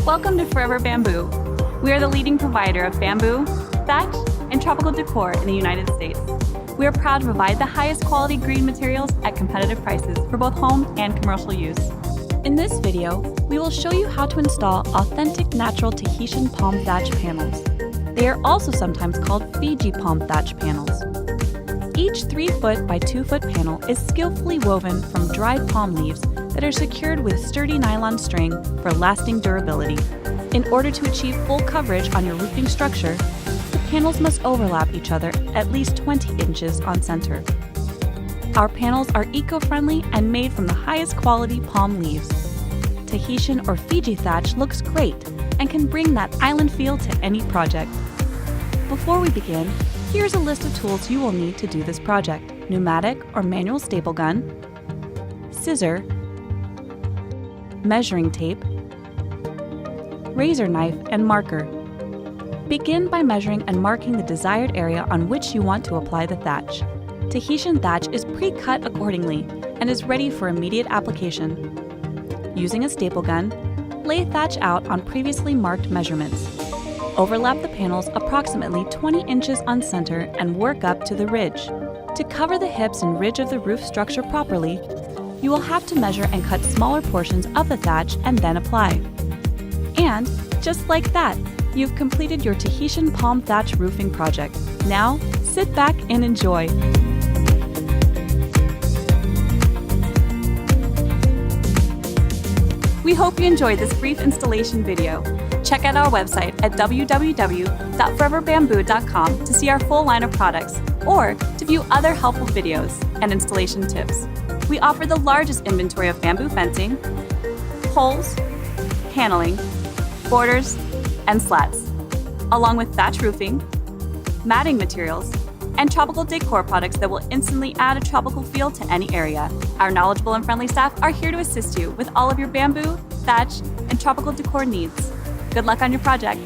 Welcome to Forever Bamboo. We are the leading provider of bamboo, thatch, and tropical decor in the United States. We are proud to provide the highest quality green materials at competitive prices for both home and commercial use. In this video, we will show you how to install authentic natural Tahitian palm thatch panels. They are also sometimes called Fiji palm thatch panels. Each 3-foot by 2-foot panel is skillfully woven from dried palm leaves that are secured with sturdy nylon string for lasting durability. In order to achieve full coverage on your roofing structure, the panels must overlap each other at least 20 inches on center. Our panels are eco-friendly and made from the highest quality palm leaves. Tahitian or Fiji thatch looks great and can bring that island feel to any project. Before we begin, here's a list of tools you will need to do this project: pneumatic or manual staple gun, scissor, measuring tape, razor knife, and marker. Begin by measuring and marking the desired area on which you want to apply the thatch. Tahitian thatch is pre-cut accordingly and is ready for immediate application. Using a staple gun, lay thatch out on previously marked measurements. Overlap the panels approximately 20 inches on center and work up to the ridge. To cover the hips and ridge of the roof structure properly, you will have to measure and cut smaller portions of the thatch and then apply. And just like that, you've completed your Tahitian palm thatch roofing project. Now, sit back and enjoy. We hope you enjoyed this brief installation video. Check out our website at www.foreverbamboo.com to see our full line of products or to view other helpful videos and installation tips. We offer the largest inventory of bamboo fencing, poles, paneling, borders, and slats, along with thatch roofing, matting materials, and tropical decor products that will instantly add a tropical feel to any area. Our knowledgeable and friendly staff are here to assist you with all of your bamboo, thatch, and tropical decor needs. Good luck on your project.